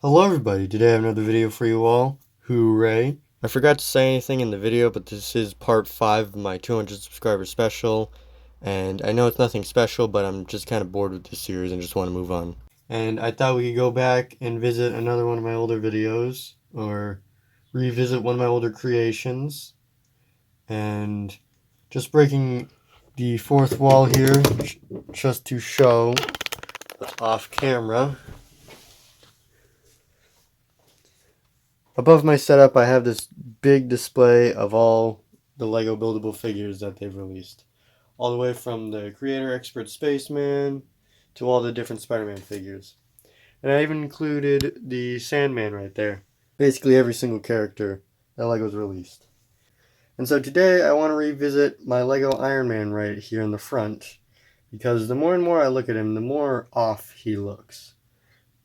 Hello everybody, today I have another video for you all. Hooray! I forgot to say anything in the video, but this is part 5 of my 200 subscriber special. And I know it's nothing special, but I'm just kind of bored with this series and just want to move on. And I thought we could go back and visit another one of my older videos, or revisit one of my older creations. And just breaking the fourth wall here, just to show off camera. Above my setup, I have this big display of all the LEGO buildable figures that they've released. All the way from the Creator Expert Spaceman to all the different Spider-Man figures. And I even included the Sandman right there. Basically every single character that LEGO's released. And so today I want to revisit my LEGO Iron Man right here in the front. Because the more and more I look at him, the more off he looks.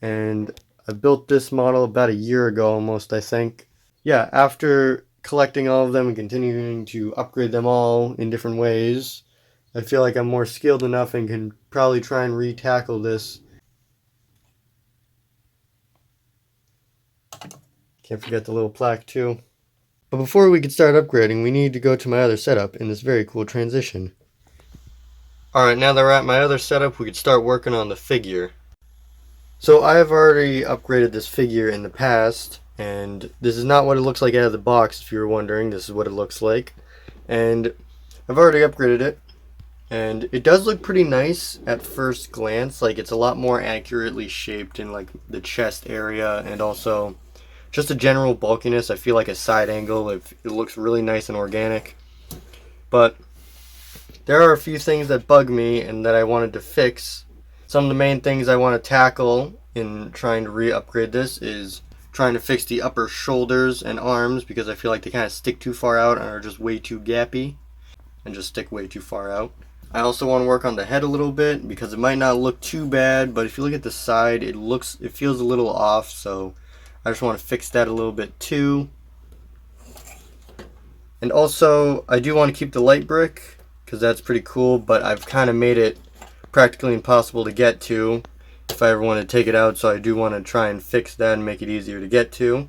And I built this model about a year ago almost, I think. Yeah, after collecting all of them and continuing to upgrade them all in different ways, I feel like I'm more skilled enough and can probably try and re-tackle this. Can't forget the little plaque too. But before we can start upgrading, we need to go to my other setup in this very cool transition. Alright, now that we're at my other setup, we can start working on the figure. So I have already upgraded this figure in the past, and this is not what it looks like out of the box, if you were wondering. This is what it looks like. And I've already upgraded it, and it does look pretty nice at first glance. Like, it's a lot more accurately shaped in like the chest area, and also just a general bulkiness. I feel like a side angle, it looks really nice and organic. But there are a few things that bug me and that I wanted to fix. Some of the main things I want to tackle in trying to re-upgrade this is trying to fix the upper shoulders and arms, because I feel like they kind of stick too far out and are just way too gappy and just stick way too far out. I also want to work on the head a little bit, because it might not look too bad, but if you look at the side, it feels a little off, so I just want to fix that a little bit too. And also, I do want to keep the light brick, because that's pretty cool, but I've kind of made it practically impossible to get to if I ever want to take it out, so I do want to try and fix that and make it easier to get to.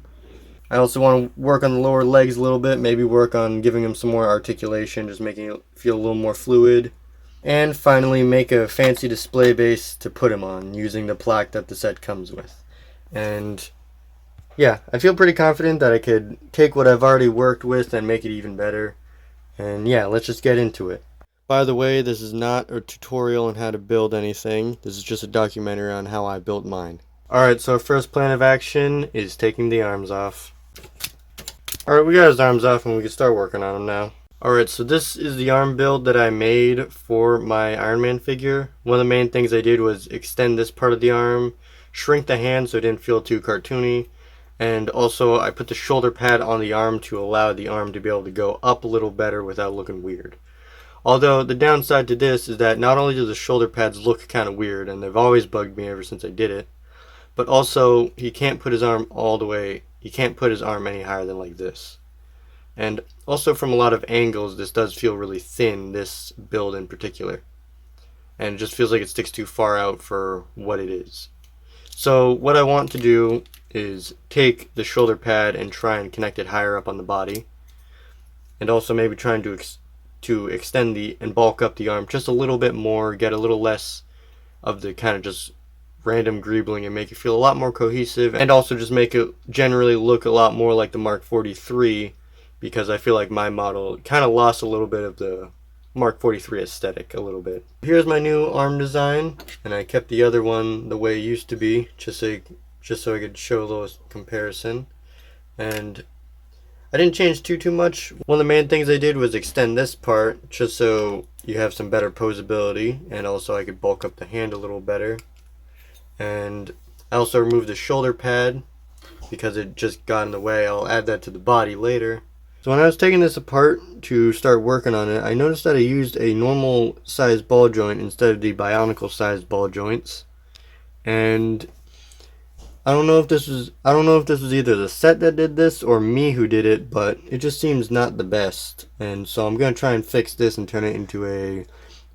I also want to work on the lower legs a little bit, maybe work on giving them some more articulation, just making it feel a little more fluid. And finally, make a fancy display base to put him on, using the plaque that the set comes with. And yeah, I feel pretty confident that I could take what I've already worked with and make it even better. And yeah, let's just get into it. By the way, this is not a tutorial on how to build anything. This is just a documentary on how I built mine. Alright, so our first plan of action is taking the arms off. Alright, we got his arms off and we can start working on him now. Alright, so this is the arm build that I made for my Iron Man figure. One of the main things I did was extend this part of the arm, shrink the hand so it didn't feel too cartoony, and also I put the shoulder pad on the arm to allow the arm to be able to go up a little better without looking weird. Although the downside to this is that not only do the shoulder pads look kind of weird, and they've always bugged me ever since I did it, but also he can't put his arm all the way, he can't put his arm any higher than like this. And also from a lot of angles, this does feel really thin, this build in particular. And it just feels like it sticks too far out for what it is. So what I want to do is take the shoulder pad and try and connect it higher up on the body. And also maybe trying to extend and bulk up the arm just a little bit more, get a little less of the kind of just random greebling and make it feel a lot more cohesive, and also just make it generally look a lot more like the Mark 43, because I feel like my model kind of lost a little bit of the Mark 43 aesthetic a little bit. Here's my new arm design, and I kept the other one the way it used to be, just so I could show a little comparison. And I didn't change too much. One of the main things I did was extend this part just so you have some better posability, and also I could bulk up the hand a little better. And I also removed the shoulder pad because it just got in the way. I'll add that to the body later. So when I was taking this apart to start working on it, I noticed that I used a normal sized ball joint instead of the Bionicle sized ball joints. And I don't know if this was either the set that did this or me who did it, but it just seems not the best. And so I'm going to try and fix this and turn it into a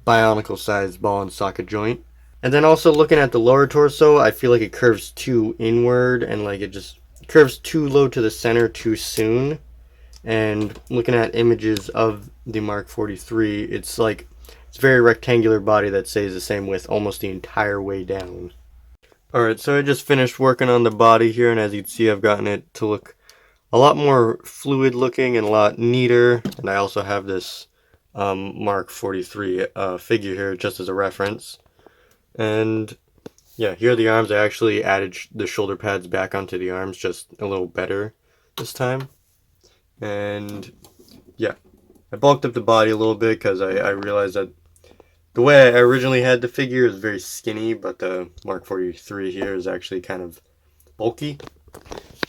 Bionicle sized ball and socket joint. And then also looking at the lower torso, I feel like it curves too inward and like it just curves too low to the center too soon. And looking at images of the Mark 43, it's like it's a very rectangular body that stays the same width almost the entire way down. Alright, so I just finished working on the body here, and as you can see, I've gotten it to look a lot more fluid looking and a lot neater. And I also have this Mark 43 figure here just as a reference. And yeah, here are the arms. I actually added the shoulder pads back onto the arms just a little better this time. And yeah, I bulked up the body a little bit because I realized that the way I originally had the figure is very skinny, but the Mark 43 here is actually kind of bulky.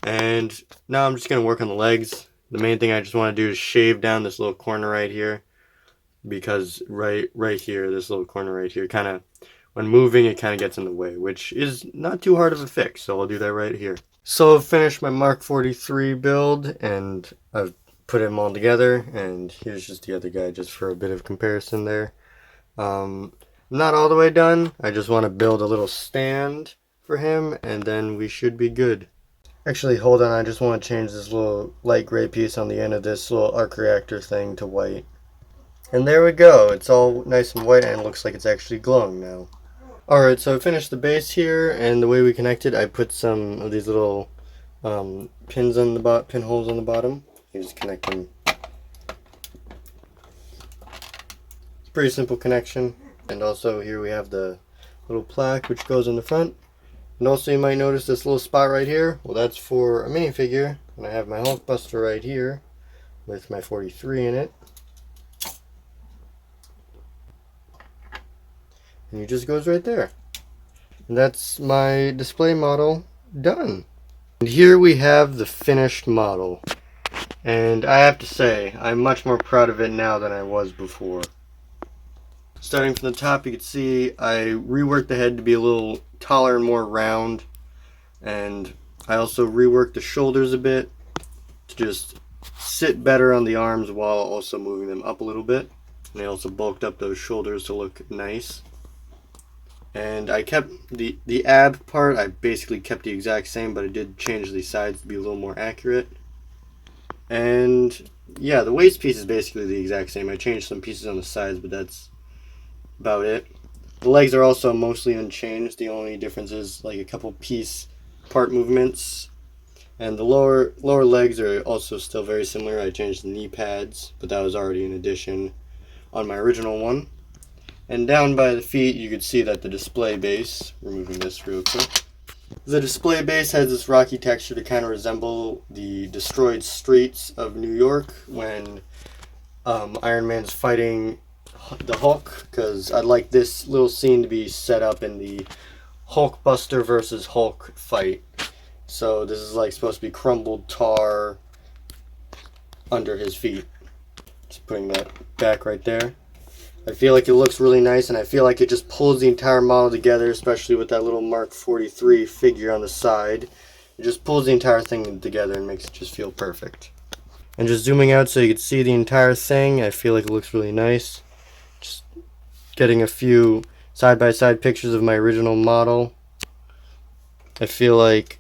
And now I'm just going to work on the legs. The main thing I just want to do is shave down this little corner right here, because right here, this little corner right here, kind of, when moving, it kind of gets in the way, which is not too hard of a fix, so I'll do that right here. So I've finished my Mark 43 build, and I've put them all together, and here's just the other guy, just for a bit of comparison there. Not all the way done. I just want to build a little stand for him, and then we should be good. Actually, hold on, I just want to change this little light gray piece on the end of this little arc reactor thing to white. And there we go, it's all nice and white, and it looks like it's actually glowing now. Alright, so I finished the base here, and the way we connected, I put some of these little pins on the pinholes on the bottom. You just connect them. It's a pretty simple connection. And also here we have the little plaque which goes in the front. And also you might notice this little spot right here. Well, that's for a minifigure. And I have my Hulkbuster right here with my 43 in it. And it just goes right there. And that's my display model done. And here we have the finished model. And I have to say, I'm much more proud of it now than I was before. Starting from the top, you can see I reworked the head to be a little taller and more round. And I also reworked the shoulders a bit to just sit better on the arms while also moving them up a little bit. And I also bulked up those shoulders to look nice. And I kept the ab part, I basically kept the exact same, but I did change the sides to be a little more accurate. And yeah, the waist piece is basically the exact same. I changed some pieces on the sides, but that's about it. The legs are also mostly unchanged. The only difference is like a couple piece part movements. And the lower legs are also still very similar. I changed the knee pads, but that was already an addition on my original one. And down by the feet, you could see that the display base, removing this real quick, the display base has this rocky texture to kind of resemble the destroyed streets of New York when Iron Man's fighting the Hulk, because I'd like this little scene to be set up in the Hulkbuster versus Hulk fight. So this is like supposed to be crumbled tar under his feet. Just putting that back right there. I feel like it looks really nice, and I feel like it just pulls the entire model together, especially with that little Mark 43 figure on the side. It just pulls the entire thing together and makes it just feel perfect. And just zooming out so you can see the entire thing, I feel like it looks really nice. Just getting a few side-by-side pictures of my original model. I feel like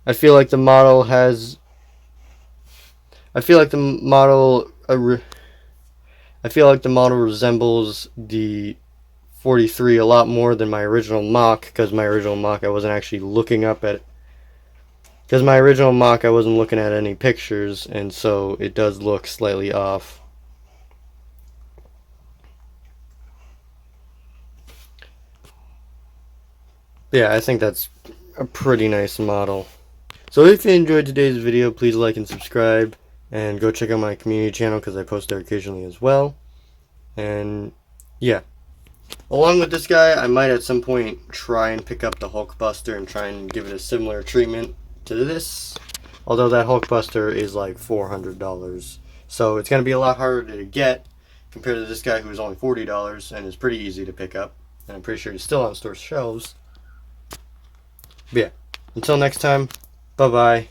the model has... I feel like the model resembles the 43 a lot more than my original MOC, because my original MOC I wasn't actually looking up at. Because my original MOC I wasn't looking at any pictures, and so it does look slightly off. Yeah, I think that's a pretty nice model. So if you enjoyed today's video, please like and subscribe. And go check out my community channel because I post there occasionally as well. And yeah. Along with this guy, I might at some point try and pick up the Hulkbuster and try and give it a similar treatment to this. Although that Hulkbuster is like $400. So it's going to be a lot harder to get compared to this guy who's only $40 and is pretty easy to pick up. And I'm pretty sure he's still on store shelves. But yeah. Until next time, bye-bye.